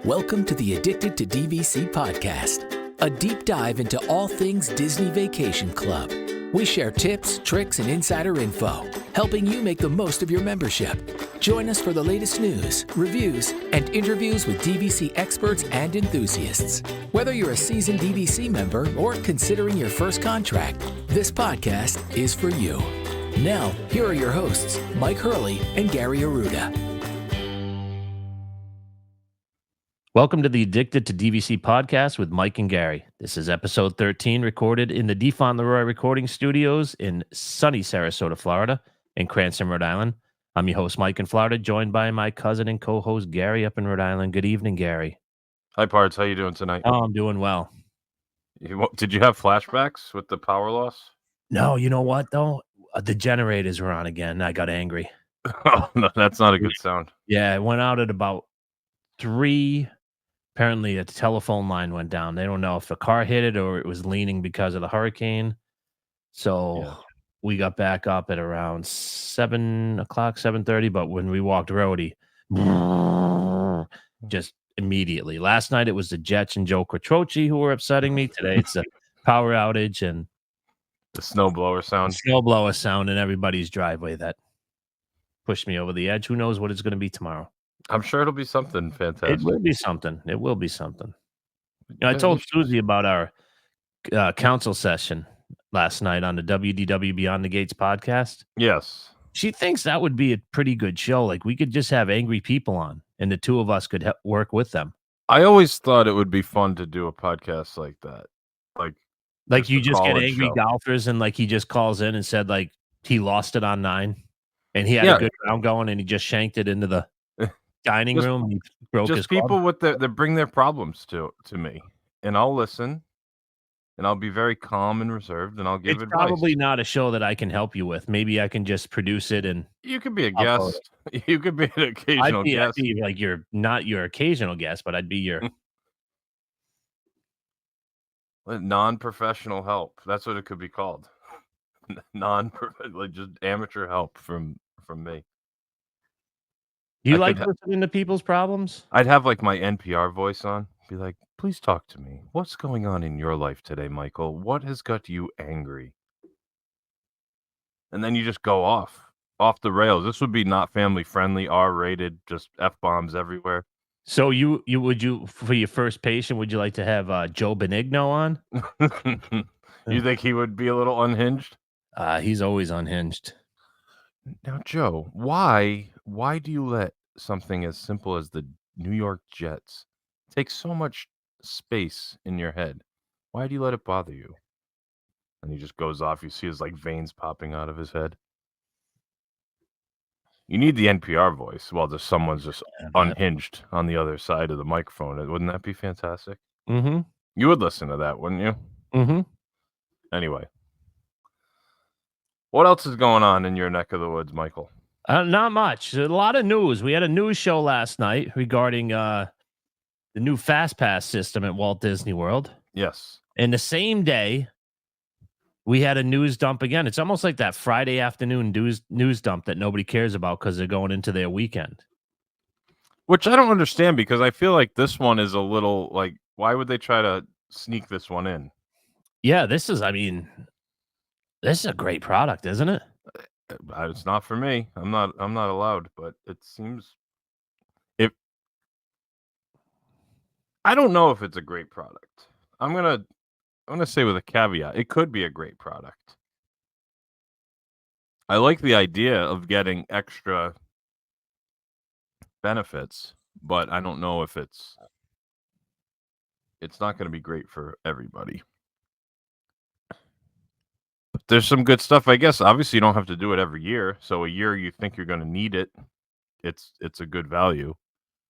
Welcome to the Addicted to DVC podcast, a deep dive into all things Disney Vacation Club. We share tips, tricks, and insider info, helping you make the most of your membership. Join us for the latest news, reviews, and interviews with DVC experts and enthusiasts. Whether you're a seasoned DVC member or considering your first contract, this podcast is for you. Now, here are your hosts, Mike Hurley and Gary Arruda. Welcome to the Addicted to DVC podcast with Mike and Gary. This is episode 13, recorded in the DeFont Leroy Recording Studios in sunny Sarasota, Florida, and Cranston, Rhode Island. I'm your host, Mike in Florida, joined by my cousin and co-host, Gary, up in Rhode Island. Good evening, Gary. Hi, Parts. How you doing tonight? Oh, I'm doing well. Did you have flashbacks with the power loss? No, you know what, though? The generators were on again. I got angry. Oh, no, that's not a good sound. Yeah, it went out at about 3. Apparently, a telephone line went down. They don't know if a car hit it or it was leaning because of the hurricane. So we got back up at around 7 o'clock, 7:30. But when we walked roadie, just immediately. Last night, it was the Jets and Joe Quattrochi who were upsetting me. Today, it's a power outage and the snowblower sound. Snowblower sound in everybody's driveway that pushed me over the edge. Who knows what it's going to be tomorrow? I'm sure it'll be something fantastic. It will be something. It will be something. I told Susie about our council session last night on the WDW Beyond the Gates podcast. Yes. She thinks that would be a pretty good show. Like, we could just have angry people on, and the two of us could work with them. I always thought it would be fun to do a podcast like that. Like you just get angry golfers, and like he just calls in and said like he lost it on 9, and he had a good round going, and he just shanked it into the dining room. And he broke his club. People with that bring their problems to me, and I'll listen, and I'll be very calm and reserved, and I'll give advice. Probably not a show that I can help you with. Maybe I can just produce it, and you could be a guest. You could be an occasional guest. I'd be like not your occasional guest, but I'd be your non-professional help. That's what it could be called. Like just amateur help from me. You like listening to people's problems? I'd have like my NPR voice on. Be like, please talk to me. What's going on in your life today, Michael? What has got you angry? And then you just go off the rails. This would be not family friendly, R-rated, just F-bombs everywhere. So you for your first patient, would you like to have Joe Benigno on? You think he would be a little unhinged? He's always unhinged. Now, Joe, why do you let something as simple as the New York Jets take so much space in your head? Why do you let it bother you? And he just goes off. You see his like veins popping out of his head. You need the NPR voice while there's someone's just unhinged on the other side of the microphone. Wouldn't that be fantastic? Mm-hmm. You would listen to that, wouldn't you? Mm-hmm. Anyway. What else is going on in your neck of the woods, Michael? Not much. A lot of news. We had a news show last night regarding the new Fast Pass system at Walt Disney World. Yes. And the same day, we had a news dump again. It's almost like that Friday afternoon news dump that nobody cares about because they're going into their weekend. Which I don't understand, because I feel like this one is a little like, why would they try to sneak this one in? Yeah, this is a great product, isn't it? It's not for me. I'm not allowed, but it seems I don't know if it's a great product. I'm going to say with a caveat, it could be a great product. I like the idea of getting extra benefits, but I don't know if it's not going to be great for everybody. But there's some good stuff, I guess. Obviously, you don't have to do it every year. So a year you think you're going to need it, it's a good value.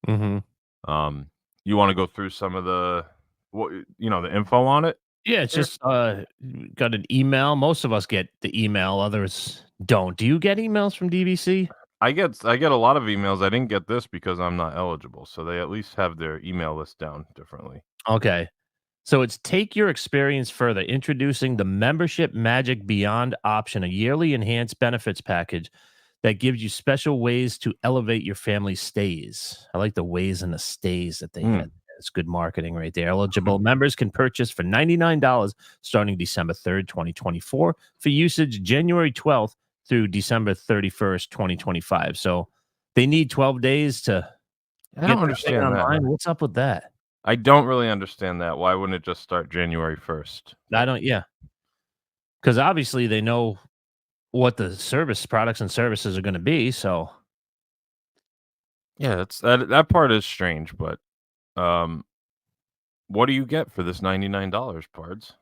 Mm-hmm. You want to go through some of the info on it? Yeah, it's just got an email. Most of us get the email, others don't. Do you get emails from DVC? I get a lot of emails. I didn't get this because I'm not eligible, so they at least have their email list down differently. Okay. So it's take your experience further, introducing the Membership Magic Beyond option, a yearly enhanced benefits package that gives you special ways to elevate your family stays. I like the ways and the stays that they had. It's good marketing right there. Eligible members can purchase for $99 starting December 3rd, 2024 for usage January 12th through December 31st, 2025. So they need 12 days to I get don't their thing understand that. online. What's up with that? I don't really understand that. Why wouldn't it just start January 1st? I don't, yeah. Because obviously they know what the service products and services are going to be. So Yeah, that part is strange, but um, what do you get for this $99, Pards?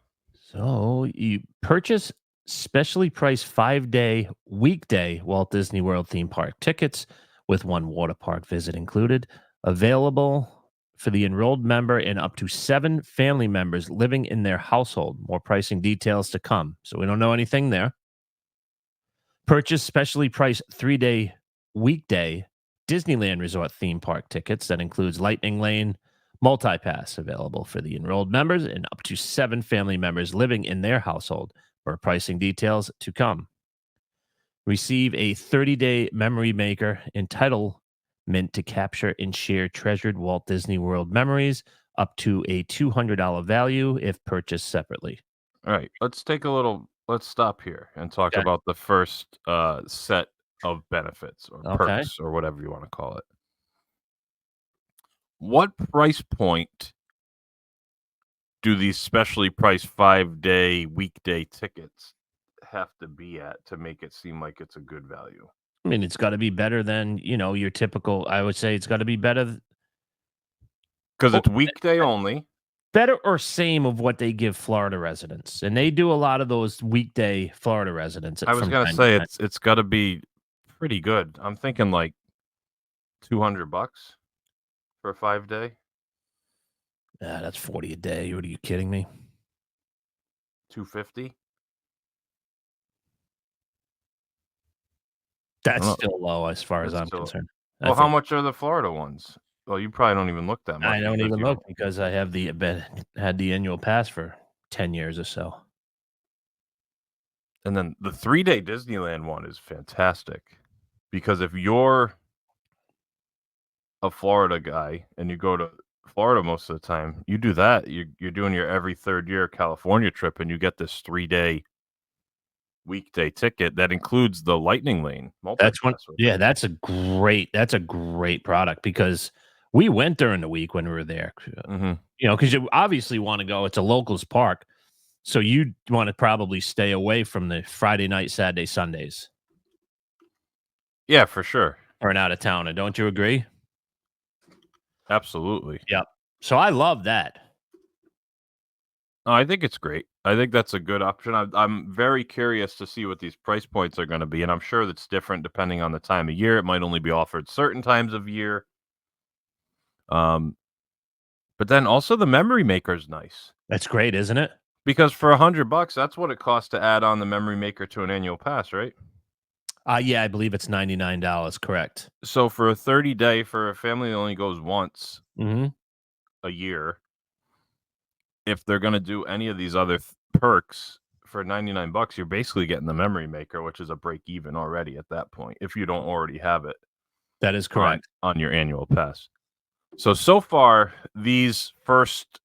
So you purchase specially priced 5-day weekday Walt Disney World theme park tickets with one water park visit included, available for the enrolled member and up to 7 family members living in their household. More pricing details to come. So we don't know anything there. Purchase specially priced 3-day weekday Disneyland Resort theme park tickets that includes Lightning Lane multi-pass available for the enrolled members and up to 7 family members living in their household. For pricing details to come. Receive a 30-day memory maker entitlement to capture and share treasured Walt Disney World memories up to a $200 value if purchased separately. All right, let's stop here and talk Okay. about the first set of benefits or Okay. perks or whatever you want to call it. What price point do these specially priced 5-day weekday tickets have to be at to make it seem like it's a good value? I mean, it's got to be better than, your typical. I would say it's got to be better. Because Oh, it's weekday only. Better or same of what they give Florida residents. And they do a lot of those weekday Florida residents. I was from gonna time to say time. it's got to be pretty good. I'm thinking like $200 for a 5-day. Yeah, that's 40 a day. What are you kidding me? 250. That's know. still low as far as That's I'm still- concerned. Well, how much are the Florida ones? Well, you probably don't even look that much. I don't because even you look because I have had the annual pass for 10 years or so. And then the 3-day Disneyland one is fantastic because if you're a Florida guy and you go to Florida most of the time, you do that. You're doing your every third year California trip, and you get this 3-day weekday ticket that includes the Lightning Lane That's one. multi-pass with Yeah, it. that's a great product because we went during the week when we were there. Mhm. Because you obviously want to go. It's a locals park, so you want to probably stay away from the Friday night, Saturday, Sundays, Yeah, for sure. or an out of towner. Don't you agree? Absolutely. Yep. So I love that. No, I think it's great. I think that's a good option. I'm very curious to see what these price points are going to be, and I'm sure that's different depending on the time of year. It might only be offered certain times of year. But then also the memory maker is nice That's great, isn't it? because for $100, that's what it costs to add on the memory maker to an annual pass, right? Yeah, I believe it's $99. Correct. So for a 30-day for a family that only goes once Mm-hmm. a year, if they're going to do any of these other perks for $99, you're basically getting the memory maker, which is a break even already at that point if you don't already have it That is correct. on your annual pass. So far these first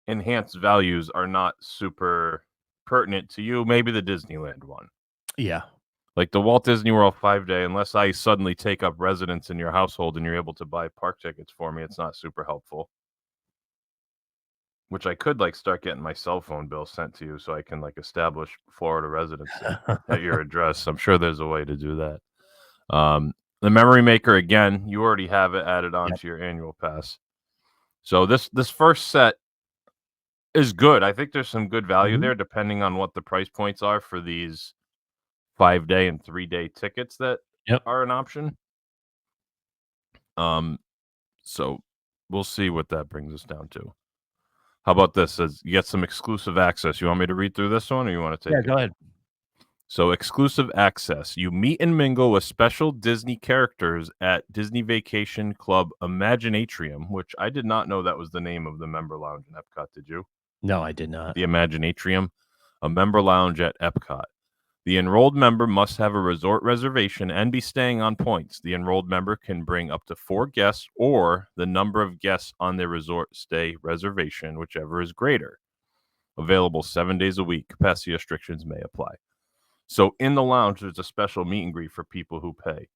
enhanced values are not super pertinent to you. Maybe the Disneyland one. Yeah. Like the Walt Disney World 5-day, unless I suddenly take up residence in your household and you're able to buy park tickets for me, it's not super helpful. Which I could start getting my cell phone bill sent to you so I can establish Florida residency at your address. I'm sure there's a way to do that. The memory maker, again, you already have it added onto your annual pass. So this first set is good. I think there's some good value there depending on what the price points are for these 5-day and 3-day tickets that are an option. So we'll see what that brings us down to. How about this? Says you get some exclusive access. You want me to read through this one, or you want to take it? Go ahead. So exclusive access. You meet and mingle with special Disney characters at Disney Vacation Club Imaginatrium, which I did not know that was the name of the member lounge in Epcot. Did you? No, I did not. The Imaginatrium, a member lounge at Epcot. The enrolled member must have a resort reservation and be staying on points. The enrolled member can bring up to 4 guests or the number of guests on their resort stay reservation, whichever is greater. Available 7 days a week. Capacity restrictions may apply. So in the lounge, there's a special meet and greet for people who pay.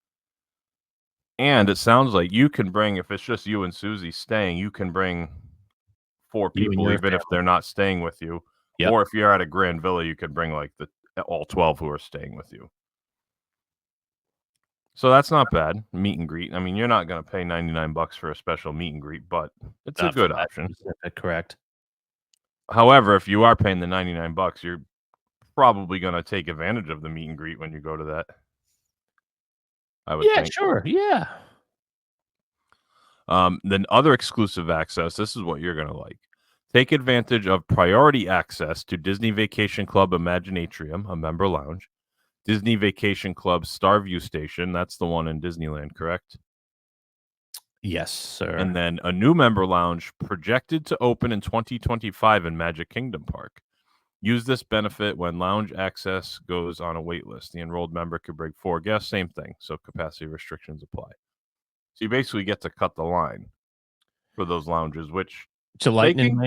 And it sounds like you can bring, if it's just you and Susie staying, you can bring 4 You and people, your even if they're not staying with you. Yep. Or if you're at a Grand Villa, you could bring like all 12 who are staying with you. So that's not bad. Meet and greet. I mean, you're not going to pay $99 for a special meet and greet, but it's Not a good for that option. specific, correct. However, if you are paying the $99, you're probably going to take advantage of the meet and greet when you go to that. I would Yeah, think. sure. Yeah. Then other exclusive access, this is what you're going to like. Take advantage of priority access to Disney Vacation Club Imaginatrium, a member lounge, Disney Vacation Club Starview Station, that's the one in Disneyland, correct? Yes, sir. And then a new member lounge projected to open in 2025 in Magic Kingdom Park. Use this benefit when lounge access goes on a wait list. The enrolled member could bring 4 guests, same thing, so capacity restrictions apply. So you basically get to cut the line for those lounges, which it's lightning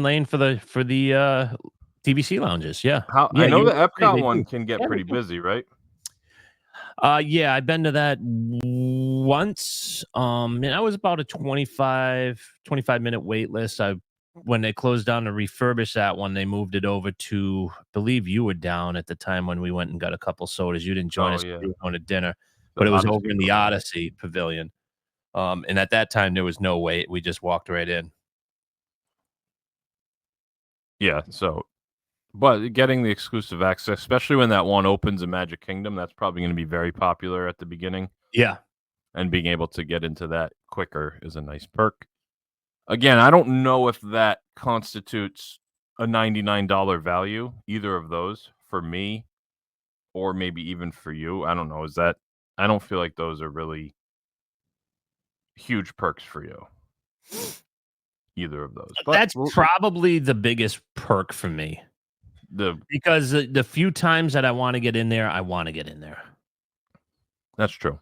lane for the DVC lounges. Yeah. I know the you right, Epcot they one do. can get Yeah, pretty they do. busy, right? Yeah, I've been to that once. And I was about a 25-minute wait list. When they closed down to refurbish that one, they moved it over to, I believe you were down at the time when we went and got a couple sodas. You didn't join us. Yeah. We were going to dinner, The but it was Odyssey over in the Pavilion. Odyssey Pavilion. And at that time, there was no wait. We just walked right in. Yeah, so, but getting the exclusive access, especially when that one opens in Magic Kingdom, that's probably going to be very popular at the beginning. Yeah. And being able to get into that quicker is a nice perk. Again, I don't know if that constitutes a $99 value, either of those, for me, or maybe even for you. I don't know. I don't feel like those are really huge perks for you. Either of those. But That's probably the biggest perk for me. Because the few times that I want to get in there, I want to get in there. That's true.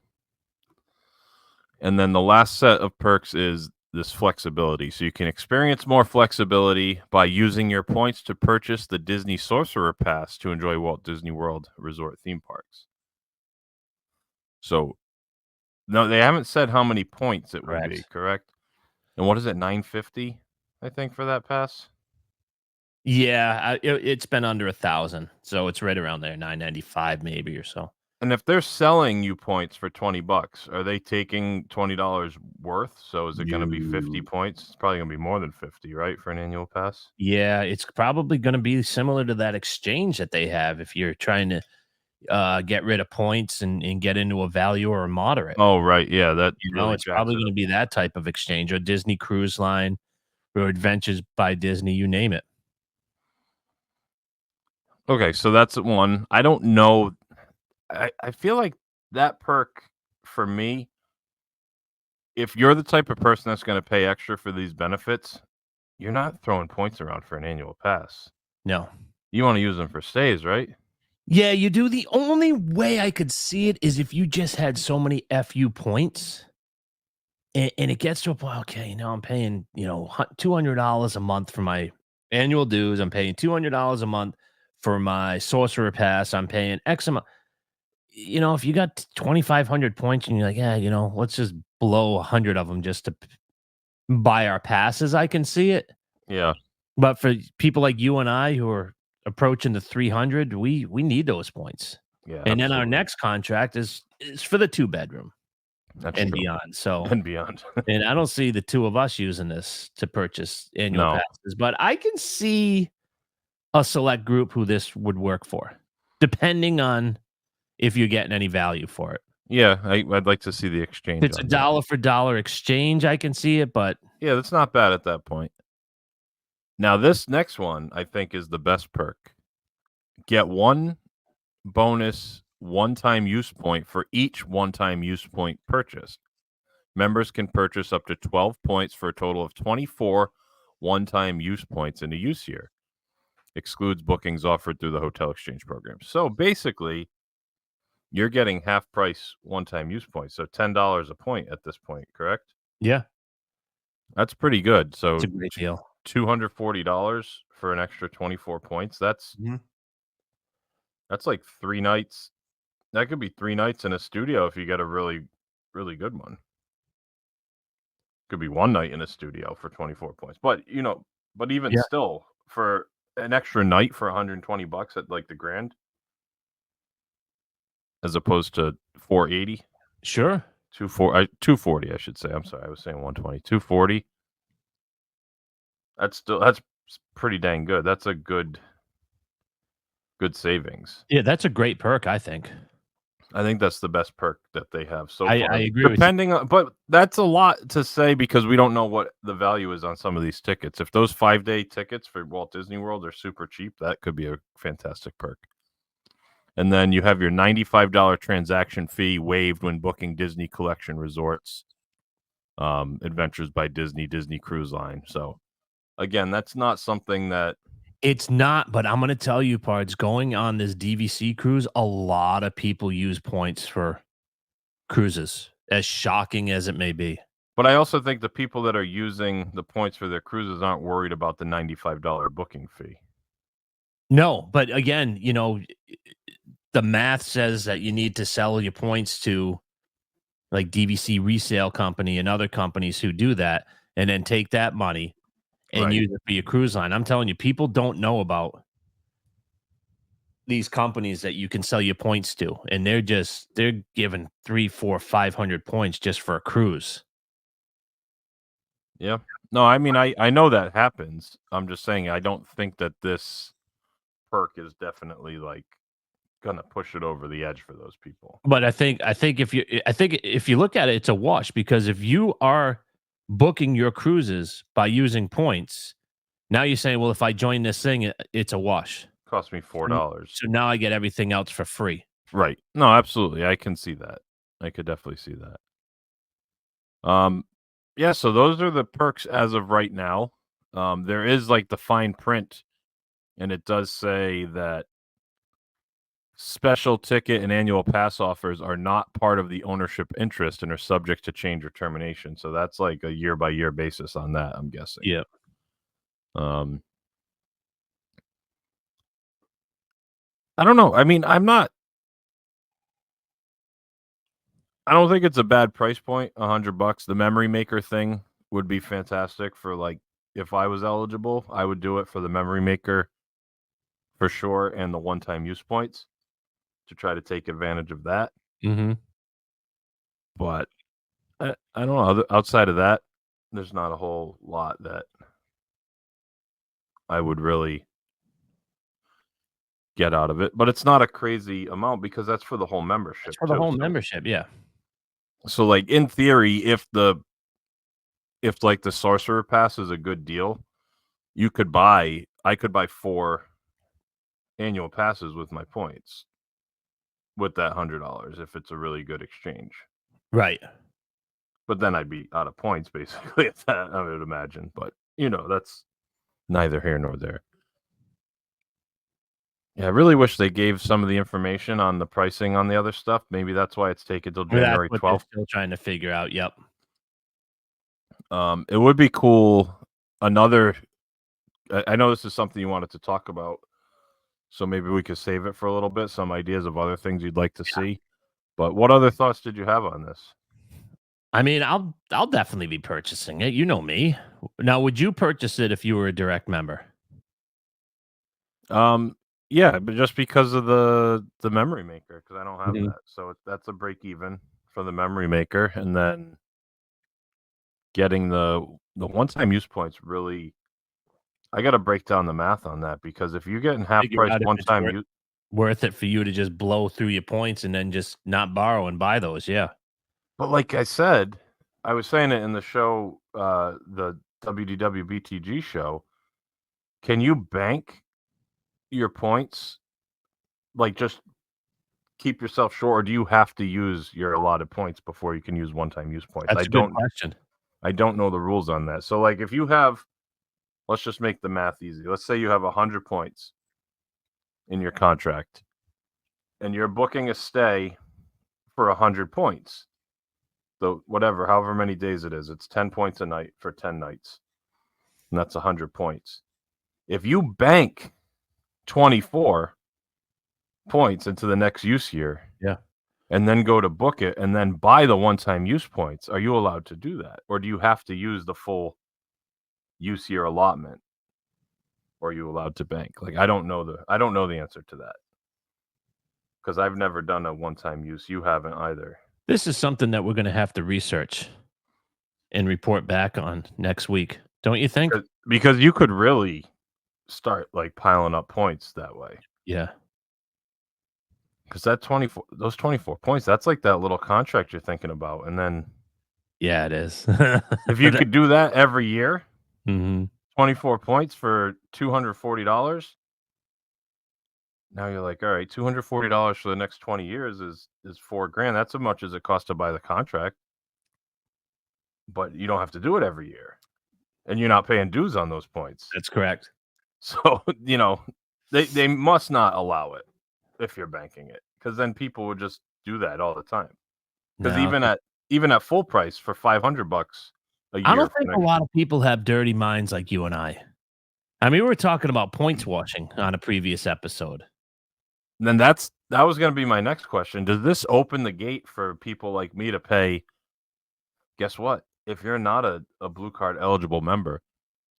And then the last set of perks is this flexibility. So you can experience more flexibility by using your points to purchase the Disney Sorcerer Pass to enjoy Walt Disney World Resort theme parks. So, no, they haven't said how many points it will be, correct? And what is it, $950, I think, for that pass? Yeah, it's been under 1,000, so it's right around there, $995 maybe or so. And if they're selling you points for $20, are they taking $20 worth? So is it going to be 50 points? It's probably going to be more than 50, right, for an annual pass? Yeah, it's probably going to be similar to that exchange that they have if you're trying to get rid of points and get into a value or a moderate. Oh, right. Yeah, that really it's probably going to be that type of exchange, or Disney Cruise Line, or Adventures by Disney, you name it. Okay, so that's one. I don't know. I feel like that perk for me, if you're the type of person that's going to pay extra for these benefits, you're not throwing points around for an annual pass. No. You want to use them for stays, right? Yeah, you do. The only way I could see it is if you just had so many FU points and it gets to a point, okay, I'm paying, $200 a month for my annual dues. I'm paying $200 a month for my Sorcerer Pass. I'm paying X amount. If you got 2,500 points and you're like, yeah, let's just blow 100 of them just to buy our passes, I can see it. Yeah. But for people like you and I who are approaching the 300, we need those points. Yeah. And then our next contract is for the 2-bedroom and true. beyond. So and beyond. and I don't see the two of us using this to purchase annual passes, but I can see a select group who this would work for, depending on if you're getting any value for it. Yeah, I'd like to see the exchange. If it's a dollar for dollar exchange, I can see it, but yeah, that's not bad at that point. Now, this next one I think is the best perk. Get one bonus one-time use point for each one-time use point purchased. Members can purchase up to 12 points for a total of 24 one-time use points in a use year. excludes bookings offered through the hotel exchange program. So basically, you're getting half price one-time use points, so $10 a point at this point, correct? Yeah, That's pretty good. So it's a great deal. $240 for an extra 24 points. That's like 3 nights. That could be 3 nights in a studio if you get a really, really good one. Could be 1 night in a studio for 24 points. But, but even Yeah. still, for an extra night for $120 at like the Grand, as opposed to $480, Sure. 240, I should say. I'm sorry, I was saying 120. 240. That's pretty dang good. That's a good savings. Yeah, that's a great perk, I think. I think that's the best perk that they have so I far. agree with you. Depending on, but that's a lot to say because we don't know what the value is on some of these tickets. If those 5-day tickets for Walt Disney World are super cheap, that could be a fantastic perk. And then you have your $95 transaction fee waived when booking Disney Collection Resorts, Adventures by Disney, Disney Cruise Line. So again, that's not something that It's not, but I'm gonna tell you, Pards, going on this DVC cruise, a lot of people use points for cruises, as shocking as it may be. But I also think the people that are using the points for their cruises aren't worried about the $95 booking fee. No, but again, the math says that you need to sell your points to like DVC resale company and other companies who do that, and then take that money and Right. use it for your cruise line. I'm telling you, people don't know about these companies that you can sell your points to, and they're giving 3, 4, 500 points just for a cruise. Yeah. No, I mean, I know that happens. I'm just saying I don't think that this perk is definitely like gonna push it over the edge for those people. But I think if you look at it, it's a wash, because if you are booking your cruises by using points, now you're saying, well, if I join this thing, it's a wash. Cost me $4. So now I get everything else for free. Right. No, absolutely. I can see that. I could definitely see that. Yeah, so those are the perks as of right now. There is like the fine print, and it does say that special ticket and annual pass offers are not part of the ownership interest and are subject to change or termination. So that's like a year by year basis on that, I'm guessing. Yeah. I don't know. I mean, I don't think it's a bad price point, $100. The memory maker thing would be fantastic for like if I was eligible, I would do it for the memory maker for sure and the one-time use points to try to take advantage of that. Mm-hmm. But I don't know. Outside of that, there's not a whole lot that I would really get out of it. But it's not a crazy amount because that's for the whole membership. It's for the too. whole So- membership. Yeah. So, like in theory, if like the Sorcerer Pass is a good deal, I could buy 4 annual passes with my points with that $100 if it's a really good exchange. Right. But then I'd be out of points basically at that, I would imagine. But that's neither here nor there. Yeah, I really wish they gave some of the information on the pricing on the other stuff. Maybe that's why it's taken till January That's what they're 12th. still trying to figure out. Yep. It would be cool. I know this is something you wanted to talk about, so maybe we could save it for a little bit. Some ideas of other things you'd like to see. But what other thoughts did you have on this? I mean, I'll definitely be purchasing it. You know me. Now, would you purchase it if you were a direct member? Yeah, but just because of the memory maker, because I don't have Mhm. that, so that's a break even for the memory maker, and then getting the one-time use points really. I got to break down the math on that because if you're getting half Figure price out if it's one-time use, worth it for you to just blow through your points and then just not borrow and buy those. Yeah. but like I said, I was saying it in the show, the WDWBTG show. Can you bank your points? Like just keep yourself short, or do you have to use your allotted points before you can use one-time use points? That's a good question. I don't know the rules on that. So like if you have let's just make the math easy. Let's say you have 100 points in your contract, and you're booking a stay for 100 points. So whatever, however many days it is, it's 10 points a night for 10 nights. And that's 100 points. If you bank 24 points into the next use year, Yeah. and then go to book it and then buy the one-time use points, are you allowed to do that? Or do you have to use the full use year allotment? Or are you allowed to bank? Like, I don't know the answer to that. Because I've never done a one-time use. You haven't either. This is something that we're going to have to research and report back on next week. Don't you think? Because you could really start like piling up points that way. Yeah. Because those 24 points, that's like that little contract you're thinking about. And then Yeah, it is. if you could do that every year, Mm-hmm. 24 points for $240. Now you're like, all right, $240 for the next 20 years is $4,000. That's as much as it costs to buy the contract. But you don't have to do it every year. And you're not paying dues on those points. That's correct. So, they must not allow it if you're banking it. Because then people would just do that all the time. Because No. even at full price for $500 a year. I don't think a lot of people have dirty minds like you and I. I mean, we were talking about points washing on a previous episode. Then that was going to be my next question. Does this open the gate for people like me to pay? Guess what? If you're not a Blue Card eligible member,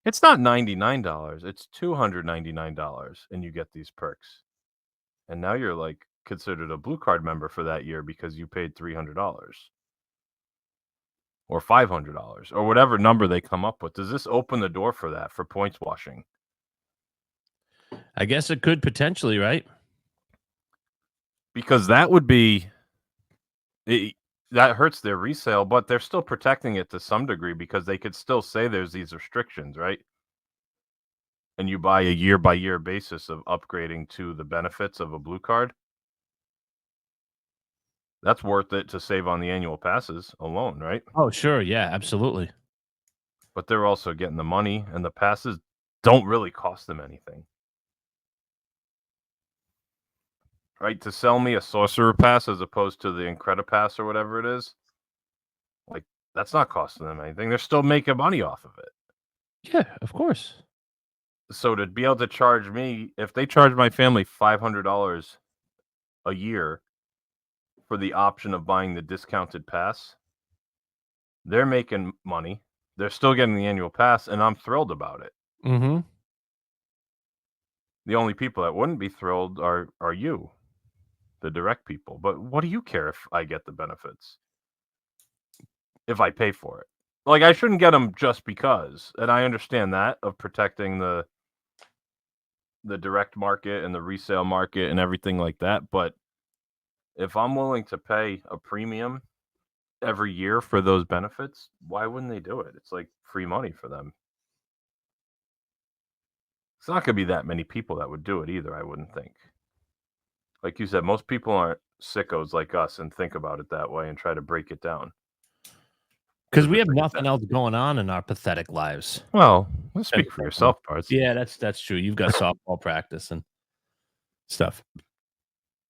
it's not $99. It's $299, and you get these perks. And now you're like considered a Blue Card member for that year because you paid $300 or $500 or whatever number they come up with. Does this open the door for that, for points washing? I guess it could potentially, right? Because that would be that hurts their resale, but they're still protecting it to some degree because they could still say there's these restrictions, right? And you buy a year by year basis of upgrading to the benefits of a Blue Card. That's worth it to save on the annual passes alone, right? Oh, sure. Yeah, absolutely. But they're also getting the money, and the passes don't really cost them anything. Right? To sell me a Sorcerer Pass as opposed to the Incredipass or whatever it is, like, that's not costing them anything. They're still making money off of it. Yeah, of course. So to be able to charge me, if they charge my family $500 a year for the option of buying the discounted pass, they're making money. They're still getting the annual pass, and I'm thrilled about it. Mm-hmm. The only people that wouldn't be thrilled are you, the direct people. But what do you care if I get the benefits? If I pay for it? Like, I shouldn't get them just because. And I understand that, of protecting the direct market and the resale market and everything like that. But if I'm willing to pay a premium every year for those benefits, why wouldn't they do it? It's like free money for them. It's not going to be that many people that would do it either, I wouldn't think. Like you said, most people aren't sickos like us and think about it that way and try to break it down. Because we have nothing else going on in our pathetic lives. Well, let's speak for yourself, Parts. Yeah, that's true. You've got softball practice and stuff.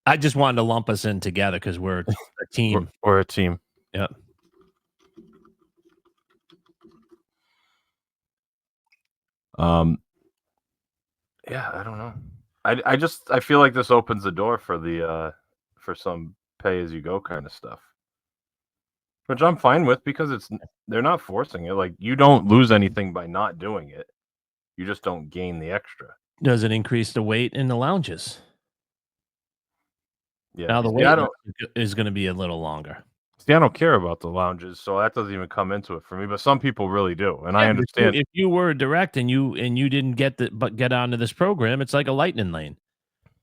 I just wanted to lump us in together because we're a team. We're a team. Yep. Yeah, I don't know. I feel like this opens the door for the for some pay as you go kind of stuff. Which I'm fine with because they're not forcing it. Like, you don't lose anything by not doing it. You just don't gain the extra. Does it increase the weight in the lounges? Yeah. Now the wait is going to be a little longer. See, I don't care about the lounges, so that doesn't even come into it for me. But some people really do, and I understand. If you were direct and you didn't get onto this program, it's like a lightning lane.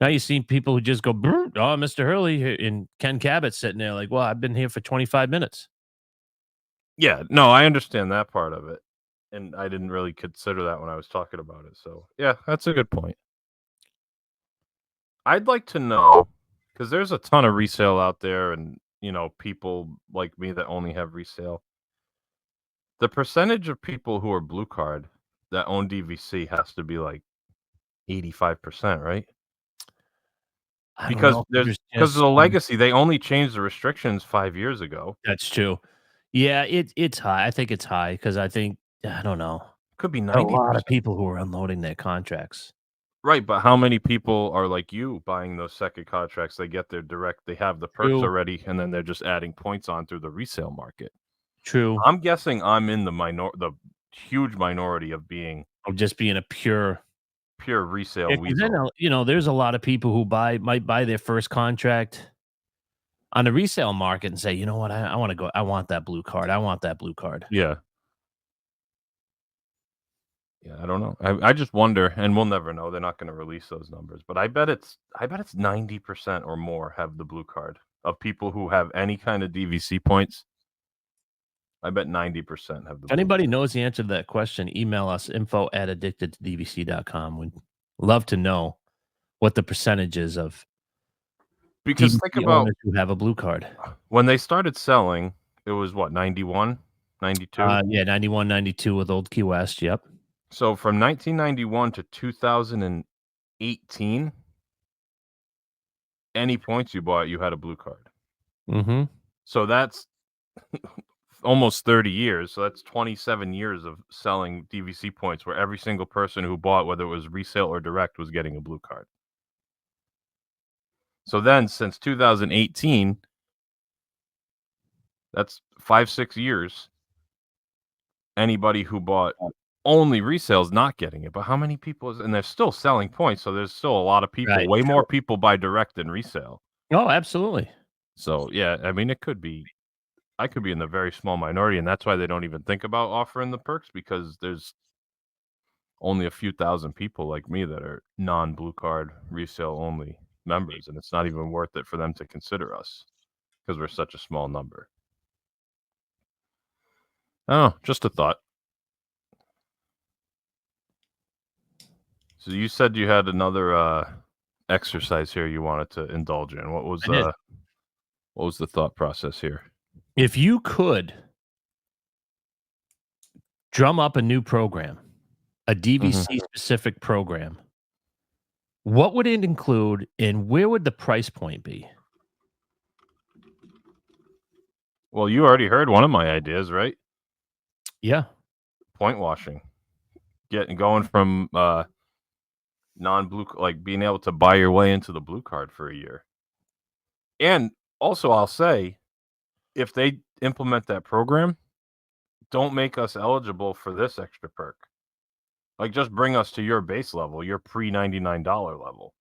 Now you see people who just go, "Oh, Mr. Hurley," and Ken Cabot sitting there like, "Well, I've been here for 25 minutes." Yeah, no, I understand that part of it, and I didn't really consider that when I was talking about it. So, yeah, that's a good point. I'd like to know, because there's a ton of resale out there, and people like me that only have resale. The percentage of people who are Blue Card that own DVC has to be like 85%, right? I don't Because know. there's There's because of just the legacy, they only changed the restrictions 5 years ago. That's true. Yeah, it's high. I think it's high because I don't know. Could be A lot of 90%. people who are unloading their contracts. Right, but how many people are like you buying those second contracts? They get their direct, they have the perks True, already, and then they're just adding points on through the resale market. true. I'm guessing I'm in the huge minority of being Of just being a pure pure resale Yeah, because weasel. there's a lot of people who might buy their first contract on the resale market and say, "You know what? I wanna go I want that blue card. I want that blue card." Yeah. Yeah, I don't know. I just wonder, and we'll never know. They're not gonna release those numbers, but I bet it's 90% or more have the blue card of people who have any kind of DVC points. I bet 90% have the If blue anybody card. knows the answer to that question, email us info@addictedtodvc.com. We'd love to know what the percentage is of Because think DVC about owners who have a blue card. when they started selling, it was what, 91, 92? Yeah, 91, 92 with Old Key West, yep. So from 1991 to 2018, any points you bought, you had a blue card. Mhm. So that's almost 30 years. So that's 27 years of selling DVC points where every single person who bought, whether it was resale or direct, was getting a blue card. So then since 2018, that's 5, 6 years. Anybody who bought only resale is not getting it. But how many people and they're still selling points. So there's still a lot of people, Right, way more sure. people buy direct than resale. Oh, absolutely. So yeah, I mean, I could be in the very small minority, and that's why they don't even think about offering the perks because there's only a few thousand people like me that are non-blue card resale only members, and it's not even worth it for them to consider us because we're such a small number. Oh, just a thought. So you said you had another exercise here you wanted to indulge in. I did. What was the thought process here? If you could drum up a new program, a Mhm. DVC specific program, what would it include and where would the price point be? Well, you already heard one of my ideas, right? Yeah. Point washing, going from non-blue, like being able to buy your way into the blue card for a year. And also, I'll say, if they implement that program, don't make us eligible for this extra perk. Like, just bring us to your base level, your pre-$99 level.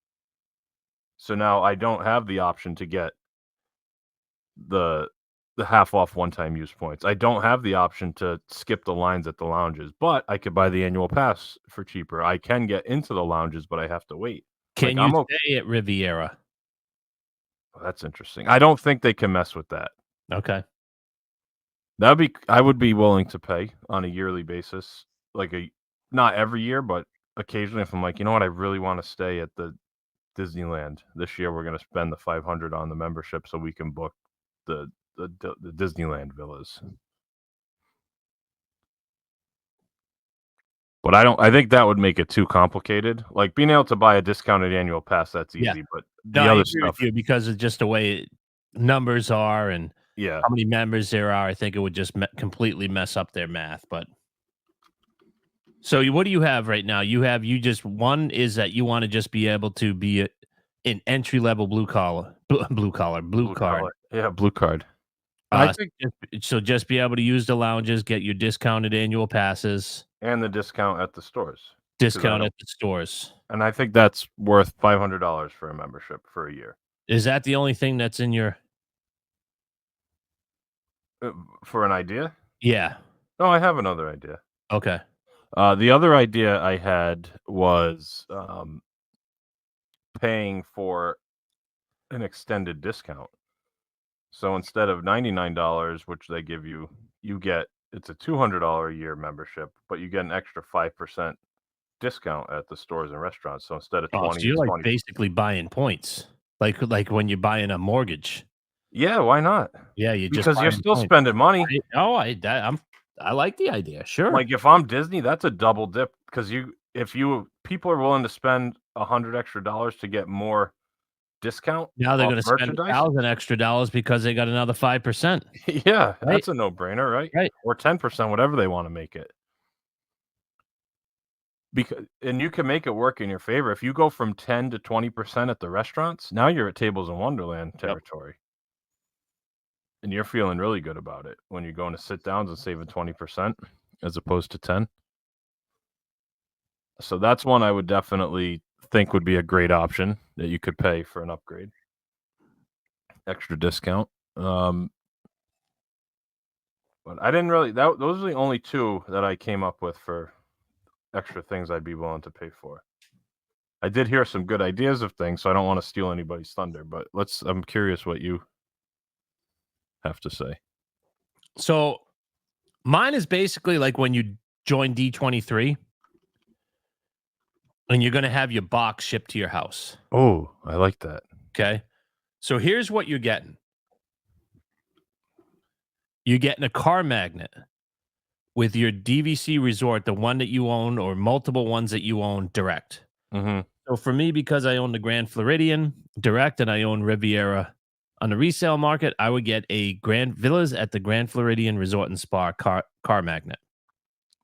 So now I don't have the option to get the half off one-time use points. I don't have the option to skip the lines at the lounges, but I could buy the annual pass for cheaper. I can get into the lounges, but I have to wait. Like, Can you stay at Riviera? that's interesting. I don't think they can mess with that. Okay. I would be willing to pay on a yearly basis, like not every year, but occasionally if I'm like, you know what, I really want to stay at the Disneyland this year. We're going to spend the 500 on the membership so we can book the Disneyland villas. But I think that would make it too complicated. Like being able to buy a discounted annual pass, that's Yeah. easy. But No, the I other agree with stuff, you because of just the way numbers are and yeah. how many members there are. I think it would just completely mess up their math. But so what do you have right now? You just one is that you want to just be able to be an entry level blue Blue card. collar. Yeah, blue card. I think Just be able to use the lounges, get your discounted annual passes, and the discount at the stores because I discount don't at the stores. and I think that's worth $500 for a membership for a year. Is that the only thing that's in your Uh, for an idea? Yeah. No, I have another idea. Okay. The other idea I had was paying for an extended discount. So instead of $99, which they give you, it's a $200 a year membership, but you get an extra 5% discount at the stores and restaurants. So instead of Oh, so 20, you're it's like 20. basically buying points. Like when you're buying a mortgage. Yeah, why not? Yeah, you're just Because you're buying still points. spending money. I oh, I that I'm I like the idea. Sure. Like, if I'm Disney, that's a double dip because people are willing to spend $100 extra to get more discount Now they're off gonna spend merchandise. $1,000 extra because they got another 5%, Yeah, right? that's a no-brainer, right? Right. Or 10%, whatever they wanna make it. And you can make it work in your favor. If you go from 10 to 20% at the restaurants, now you're at Tables in Wonderland Yep. territory. And you're feeling really good about it when you're going to sit downs and saving 20% as opposed to 10. So that's one I would definitely think would be a great option that you could pay for an upgrade. Extra discount. But I didn't really those are the only two that I came up with for extra things I'd be willing to pay for. I did hear some good ideas of things, so I don't want to steal anybody's thunder, but I'm curious what you have to say. So mine is basically like when you join D23 and you're gonna have your box shipped to your house. Oh, I like that. Okay. So here's what you're getting. You're getting a car magnet with your DVC resort, the one that you own or multiple ones that you own direct. Mhm. So for me, because I own the Grand Floridian direct and I own Riviera on the resale market, I would get a Grand Villas at the Grand Floridian Resort and Spa car magnet.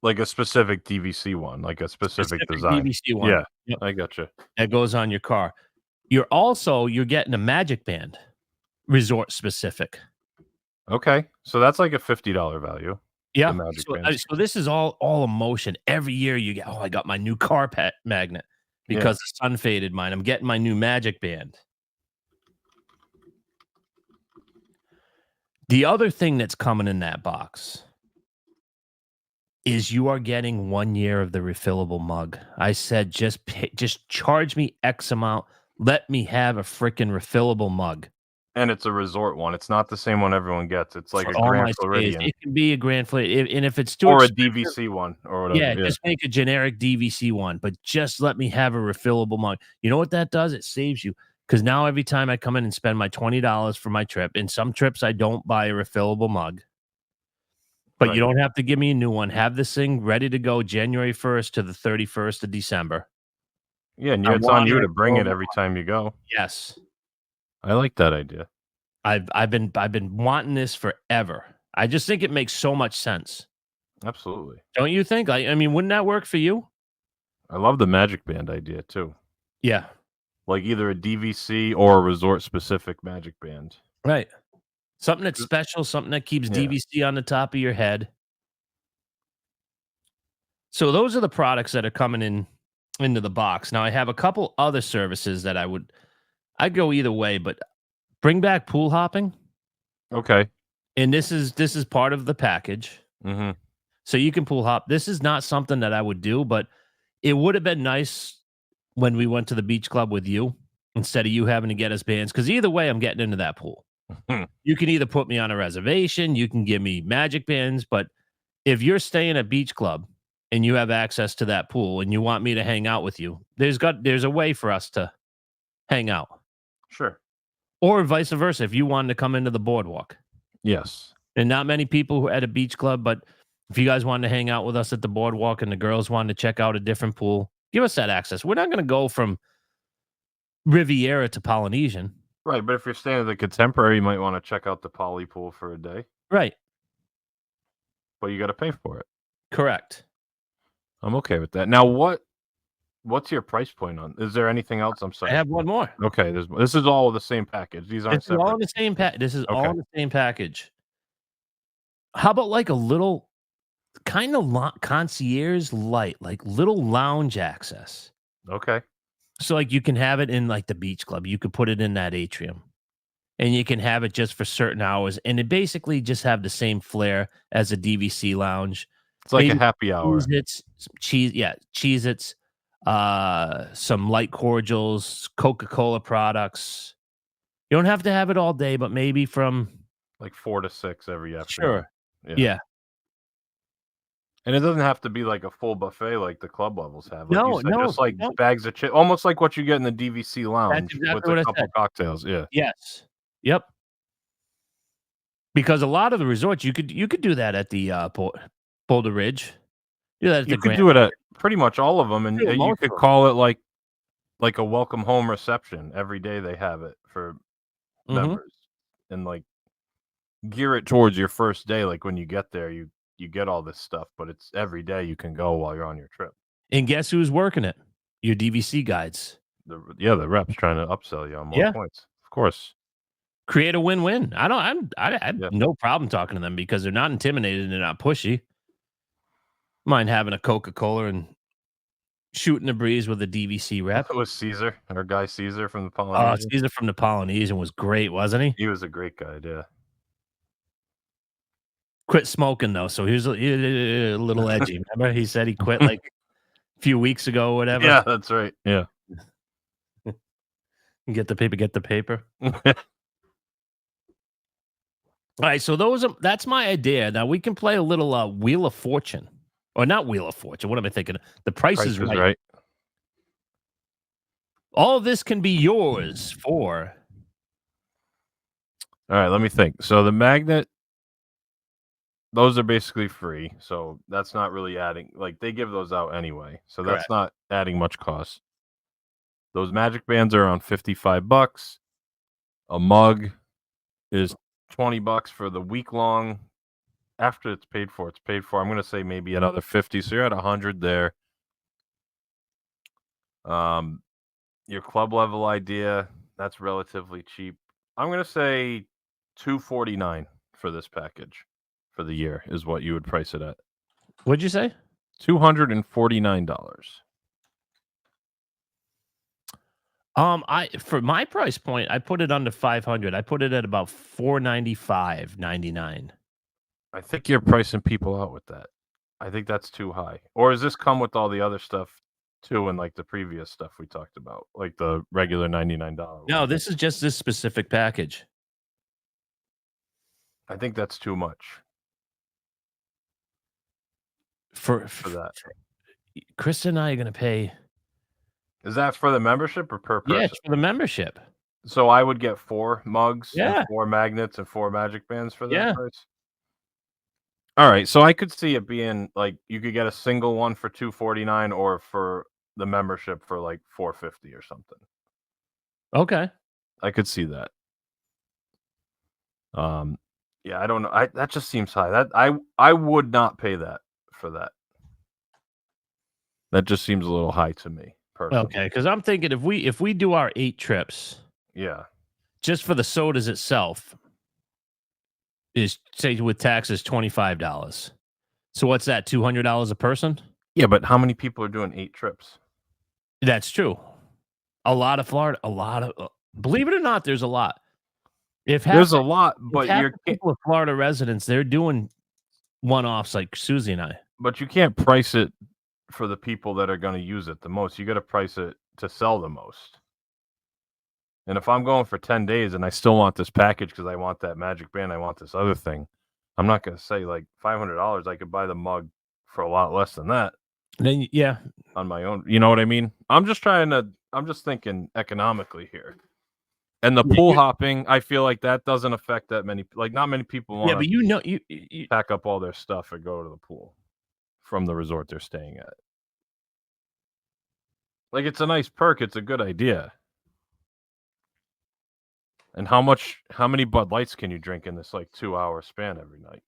Like a specific DVC one, like a specific design. DVC one. Yeah, Yep. I gotcha. That goes on your car. You're getting a Magic Band resort specific. Okay, so that's like a $50 value. Yeah. Magic So, Bands. so this is all emotion. Every year you get, I got my new car pet magnet because the sun faded mine. I'm getting my new Magic Band. The other thing that's coming in that box is you are getting 1 year of the refillable mug. I said, just charge me X amount. Let me have a freaking refillable mug. And it's a resort one. It's not the same one everyone gets. It's like For a all Grand my stays. Floridian. It can be a Grand Floridian, and if it's too Or a expensive, DVC one or whatever. yeah, just make a generic DVC one, but just let me have a refillable mug. You know what that does? It saves you. Because now every time I come in and spend my $20 for my trip, in some trips I don't buy a refillable mug. But Right. you don't have to give me a new one. Have this thing ready to go January 1st to the 31st of December. Yeah, and I it's on want you a to bring it refillable every time you go. Yes. I like that idea. I've been wanting this forever. I just think it makes so much sense. Absolutely. Don't you think? I mean, wouldn't that work for you? I love the Magic Band idea too. Yeah. Like either a DVC or a resort specific Magic Band. Right. Something that's special, something that keeps DVC on the top of your head. So those are the products that are coming into the box. Now I have a couple other services that I'd go either way, but bring back pool hopping. Okay. And this is part of the package. Mhm. So you can pool hop. This is not something that I would do, but it would have been nice when we went to the beach club with you instead of you having to get us bands. Because either way, I'm getting into that pool. You can either put me on a reservation, you can give me magic bands, but if you're staying at beach club and you have access to that pool and you want me to hang out with you, there's a way for us to hang out. Sure. Or vice versa, if you wanted to come into the boardwalk. Yes. And not many people who are at a beach club, but if you guys wanted to hang out with us at the boardwalk and the girls wanted to check out a different pool, give us that access. We're not going to go from Riviera to Polynesian. Right, but if you're staying at the Contemporary, you might want to check out the Poly Pool for a day. Right. But you got to pay for it. Correct. I'm okay with that. Now, what's your price point on? Is there anything else? I'm sorry. I have one more. Okay, this is all the same package. These aren't separate. All in the same This is all Okay. in the same package. How about like a little kind of concierge light, like little lounge access? Okay. So like you can have it in like the beach club. You could put it in that atrium. And you can have it just for certain hours. And it basically just have the same flair as a DVC lounge. It's like Maybe a happy hour. Cheez-Its, some light cordials, Coca-Cola products. You don't have to have it all day, but maybe from Like 4 to 6 every afternoon. Sure. Yeah. And it doesn't have to be like a full buffet like the club levels have. Like No, you said, just like bags of chips, almost like what you get in the DVC lounge with a couple cocktails. Yeah. Yes. Yep. Because a lot of the resorts, you could do that at the Boulder Ridge. Do that at You the could Grand. do it at pretty much all of them, and Do it you most could of 'em. call it like a welcome home reception. Every day they have it for Mhm. members, and like gear it towards your first day. Like when you get there, you get all this stuff, but it's every day you can go while you're on your trip. And guess who's working it? Your DVC guides. The reps trying to upsell you on more Yeah. points, of course. Create a win-win. I have Yeah. no problem talking to them because they're not intimidated and they're not pushy. Mind having a Coca-Cola and shooting the breeze with a DVC rep. It was Caesar, our guy Caesar from the Oh, Polynesian. Caesar from the Polynesian was great, wasn't he? He was a great guy, yeah. Quit smoking though, so he was a little edgy. Remember, he said he quit like a few weeks ago, or whatever. Yeah, that's right. Yeah. Get the paper. Get the paper. All right, so that's my idea. Now we can play a little Wheel of Fortune, or not Wheel of Fortune. What am I thinking? The Price is Right. All of this can be yours for. All right, let me think. So the magnet, those are basically free. So that's not really adding, like they give those out anyway. So that's Correct. not adding much cost. Those magic bands are around $55. A mug is $20 for the week long. After it's paid for, I'm going to say maybe another 50. So you're at 100 there. Your club level idea, that's relatively cheap. I'm going to say $249 for this package for the year is what you would price it at. What'd you say? $249. For my price point, I put it under 500. I put it at about 495.99. I think you're pricing people out with that. I think that's too high. Or does this come with all the other stuff too, and like the previous stuff we talked about, like the regular $99? No, this is just this specific package. I think that's too much For that. Chris and I are going to pay. Is that for the membership or per person? Yeah, it's for the membership. So I would get 4 mugs, Yeah. and 4 magnets, and 4 magic bands for that Yeah. price. All right, so I could see it being like you could get a single one for $249, or for the membership for like $450 or something. Okay. I could see that. Yeah, I don't know. That just seems high. That I would not pay that for that. That just seems a little high to me personally. Okay, because I'm thinking if we do our 8 trips, Yeah. just for the sodas itself, is say with taxes $25. So what's that? $200 a person? Yeah, but how many people are doing 8 trips? That's true. A lot of Florida. Believe it or not, there's a lot. There's a lot, but you're people with Florida residents, they're doing one-offs like Susie and I. But you can't price it for the people that are going to use it the most. You got to price it to sell the most. And if I'm going for 10 days and I still want this package because I want that magic band, I want this other thing, I'm not going to say like $500. I could buy the mug for a lot less than that. Then yeah, on my own. You know what I mean? I'm just thinking economically here. And the pool hopping, I feel like that doesn't affect that many. Like not many people want. Yeah, but you pack up all their stuff and go to the pool from the resort they're staying at. Like it's a nice perk. It's a good idea. And how many Bud Lights can you drink in this like 2-hour span every night?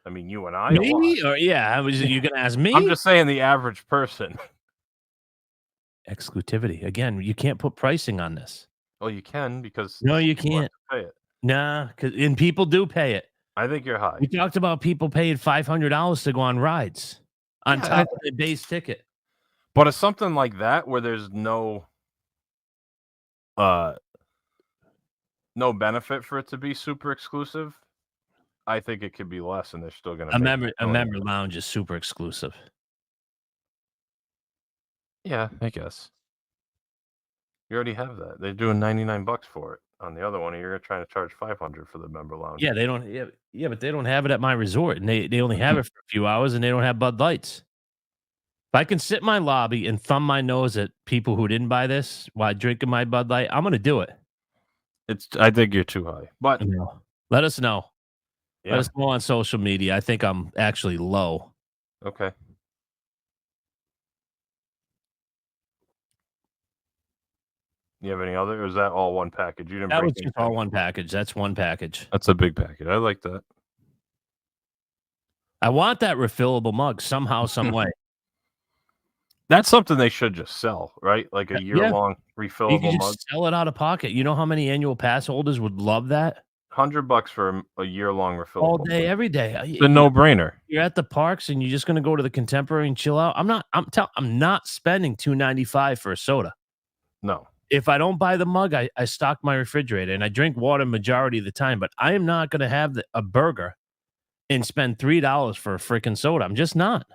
I mean, you and I. Maybe, or yeah, you gonna ask me? I'm just saying the average person. Exclusivity again. You can't put pricing on this. Well, you can because no, you can't pay it. Nah, and people do pay it. I think you're high. We talked about people paying $500 to go on rides on top of the base ticket. But it's something like that where there's no benefit for it to be super exclusive. I think it could be less, and they're still going to. A member lounge is super exclusive. Yeah, I guess. You already have that. They're doing $99 for it. On the other one, you're trying to charge $500 for the member lounge. Yeah, they don't. Yeah, but they don't have it at my resort, and they only have it for a few hours, and they don't have Bud Lights. If I can sit in my lobby and thumb my nose at people who didn't buy this while drinking my Bud Light, I'm going to do it. I think you're too high, but let us know. Yeah. Let us know on social media. I think I'm actually low. Okay. You have any other? Or is that all one package? You didn't That bring was just all anything? one package. That's one package. That's a big package. I like that. I want that refillable mug somehow, some way. That's something they should just sell, right? Like a Yeah, year-long you refillable could mug. just sell it out of pocket. You know how many annual pass holders would love that? $100 for a year-long All refillable day, mug. every day. It's a no-brainer. You're at the parks and you're just gonna go to the Contemporary and chill out. I'm not spending $2.95 for a soda. No. If I don't buy the mug, I stock my refrigerator and I drink water majority of the time, but I am not gonna have a burger and spend $3 for a freaking soda. I'm just not.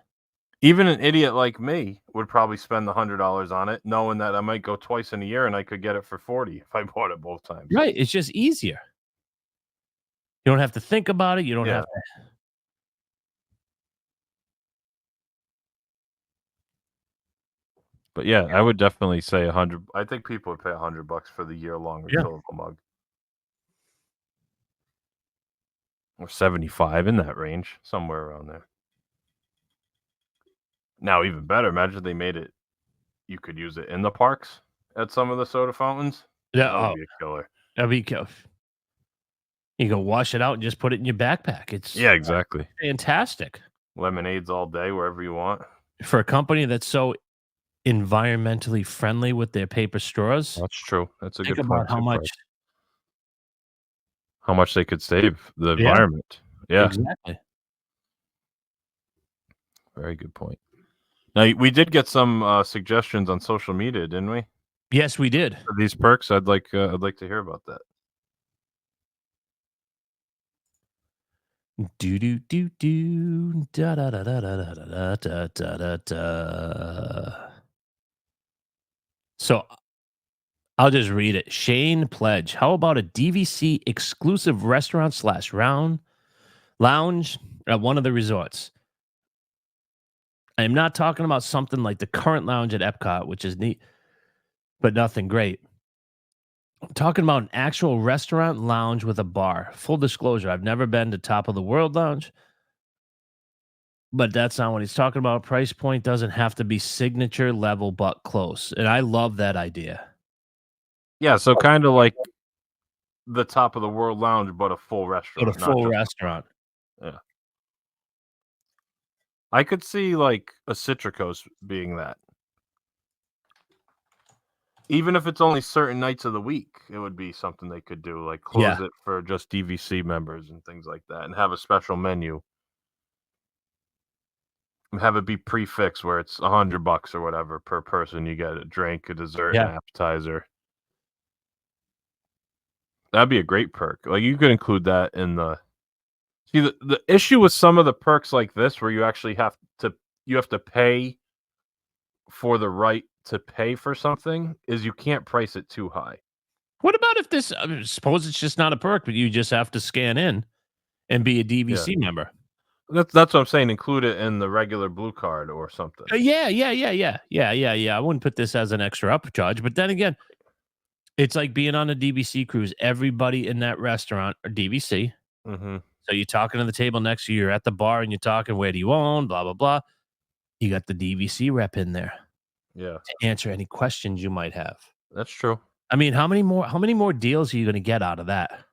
Even an idiot like me would probably spend the $100 on it, knowing that I might go twice in a year and I could get it for 40 if I bought it both times. Right, it's just easier. You don't have to think about it, you don't Yeah. have to. But yeah, I would definitely say 100. I think people would pay $100 for the year-long Yeah. refillable mug. Or 75, in that range, somewhere around there. Now, even better, imagine they made it you could use it in the parks at some of the soda fountains. Yeah, That would oh, be a killer. that'd be you go wash it out and just put it in your backpack. It's Yeah, exactly. fantastic. Lemonades all day wherever you want. For a company that's so environmentally friendly with their paper straws, That's true. That's a think good point about how too, much. Bryce. How much they could save the Yeah, environment. Yeah, exactly. very good point. Now, we did get some suggestions on social media, didn't we? Yes, we did. For these perks, I'd like to hear about that. Do do do do da da da da da da da da da da. So I'll just read it. Shane Pledge. How about a DVC exclusive restaurant slash round lounge at one of the resorts? I am not talking about something like the current lounge at Epcot, which is neat, but nothing great. I'm talking about an actual restaurant lounge with a bar. Full disclosure, I've never been to Top of the World Lounge, but that's not what he's talking about. Price point doesn't have to be signature level, but close. And I love that idea. Yeah, so kind of like the Top of the World Lounge, but a full Go restaurant, to not full just restaurant. yeah. I could see like a Citricos being that. Even if it's only certain nights of the week, it would be something they could do, like Yeah. close it for just DVC members and things like that, and have a special menu. And have it be prefixed where it's $100 or whatever per person. You get a drink, a dessert, Yeah. an appetizer. That'd be a great perk. Like you could include that in the. See, the issue with some of the perks like this, where you actually have to pay for the right to pay for something, is you can't price it too high. What about if this, suppose it's just not a perk, but you just have to scan in and be a DVC member? That's what I'm saying. Include it in the regular blue card or something. Yeah. I wouldn't put this as an extra upcharge, but then again, it's like being on a DVC cruise. Everybody in that restaurant are DVC. Mm-hmm. So you're talking to the table next to you, you're at the bar and you're talking, where do you own? Blah, blah, blah. You got the DVC rep in there Yeah, to answer any questions you might have. that's true. I mean, how many more deals are you going to get out of that?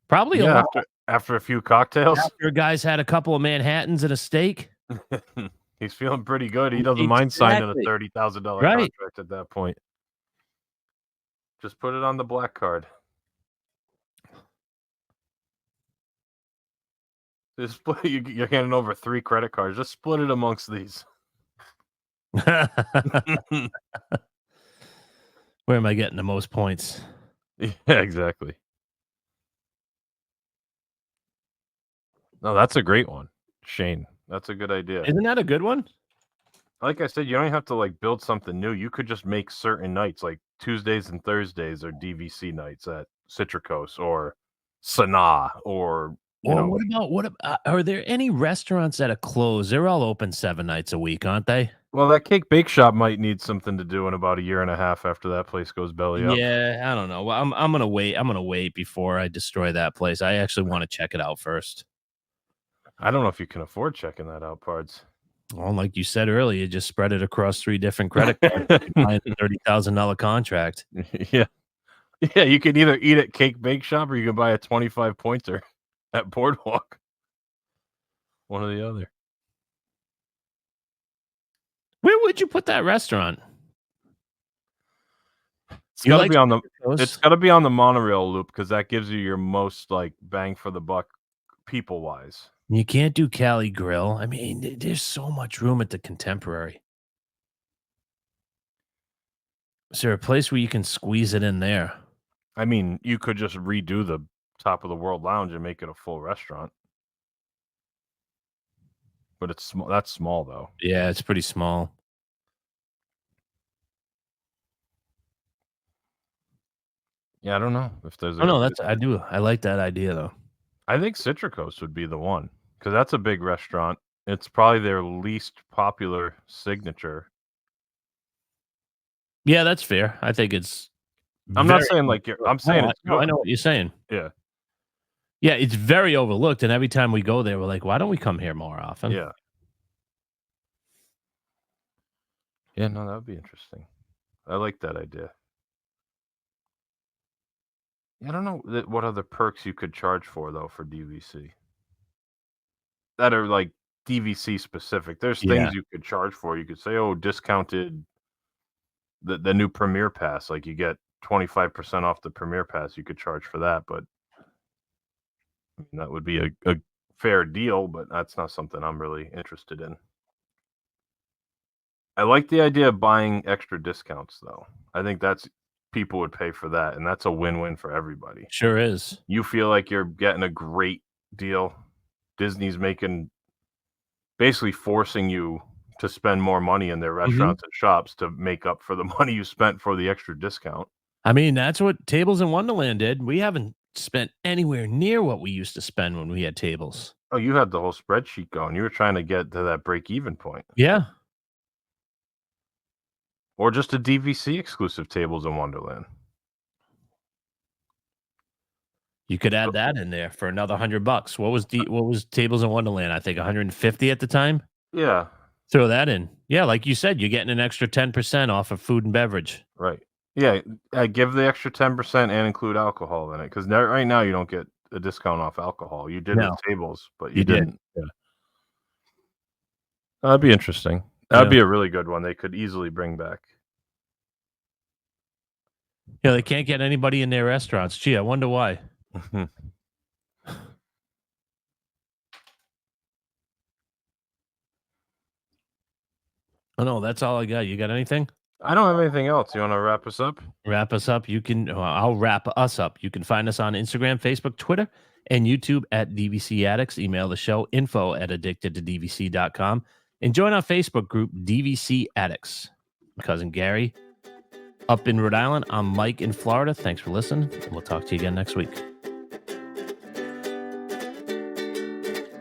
Probably a Yeah, lot. after a few cocktails, After a guy's had a couple of Manhattans and a steak. he's feeling pretty good. He doesn't mind signing a Exactly. $30,000 Right. contract at that point. Just put it on the black card. Just split. You're handing over 3 credit cards. Just split it amongst these. Where am I getting the most points? Yeah, exactly. No, that's a great one, Shane. That's a good idea. Isn't that a good one? Like I said, you don't have to like build something new. You could just make certain nights, like Tuesdays and Thursdays, are DVC nights at Citricos or Sanaa, or Or what about are there any restaurants that are closed? They're all open 7 nights a week, aren't they? Well, that cake bake shop might need something to do in about a year and a half after that place goes belly up. Yeah, I don't know. Well, I'm gonna wait. I'm gonna wait before I destroy that place. I actually want to check it out first. I don't know if you can afford checking that out, Pards. Well, like you said earlier, you just spread it across 3 different credit cards. You buy a $30,000 contract. Yeah. Yeah, you can either eat at Cake Bake Shop or you can buy a 25 pointer at Boardwalk. One or the other. Where would you put that restaurant? It's You gotta like be on the Citrus? it's gotta be on the monorail loop because that gives you your most, like, bang for the buck people-wise. You can't do Cali Grill. I mean, there's so much room at the Contemporary. Is there a place where you can squeeze it in there? I mean, you could just redo the Top of the World Lounge and make it a full restaurant. But it's that's small, though. Yeah, it's pretty small. Yeah, I don't know if there's Oh, no, I like that idea, though. I think Citricos would be the one because that's a big restaurant. It's probably their least popular signature. Yeah, that's fair. I think it's I'm not very saying like I'm saying it's no, I good. know what you're saying. Yeah, Yeah, it's very overlooked, and every time we go there, we're like, "Why don't we come here more often?" yeah. Yeah, no, that would be interesting. I like that idea. I don't know what other perks you could charge for though for DVC that are like DVC specific. There's Yeah. things you could charge for. You could say, "Oh, discounted the new Premier Pass." Like you get 25% off the Premier Pass. You could charge for that, but that would be a fair deal. But that's not something I'm really interested in. I like the idea of buying extra discounts, though. I think that's people would pay for that, and that's a win-win for everybody. Sure is. You feel like you're getting a great deal. Disney's basically forcing you to spend more money in their restaurants and shops to make up for the money you spent for the extra discount. I mean, that's what Tables in Wonderland did. We haven't spent anywhere near what we used to spend when we had tables. Oh, you had the whole spreadsheet going. You were trying to get to that break-even point. Yeah. Or just a DVC exclusive Tables in Wonderland. You could add that in there for another $100. What was Tables in Wonderland? I think 150 at the time. Yeah, Throw that in. Yeah, like you said, you're getting an extra 10% off of food and beverage. right. Yeah, give the extra 10% and include alcohol in it because right now you don't get a discount off alcohol. You did No. with tables, but You did. didn't. Yeah, that'd be interesting. That'd be a really good one. They could easily bring back. Yeah, they can't get anybody in their restaurants. Gee, I wonder why. Oh no, that's all I got. You got anything? I don't have anything else. You want to wrap us up? Wrap us up. I'll wrap us up. You can find us on Instagram, Facebook, Twitter, and YouTube at DVC Addicts. Email the show info@addictedtodvc.com and join our Facebook group, DVC Addicts. My cousin Gary up in Rhode Island. I'm Mike in Florida. Thanks for listening, and we'll talk to you again next week.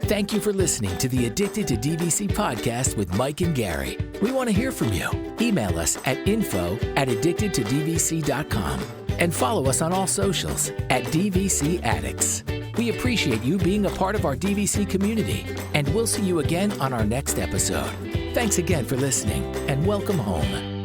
Thank you for listening to the Addicted to DVC podcast with Mike and Gary. We want to hear from you. Email us at info@addictedtodvc.com and follow us on all socials at DVC Addicts. We appreciate you being a part of our DVC community, and we'll see you again on our next episode. Thanks again for listening, and welcome home.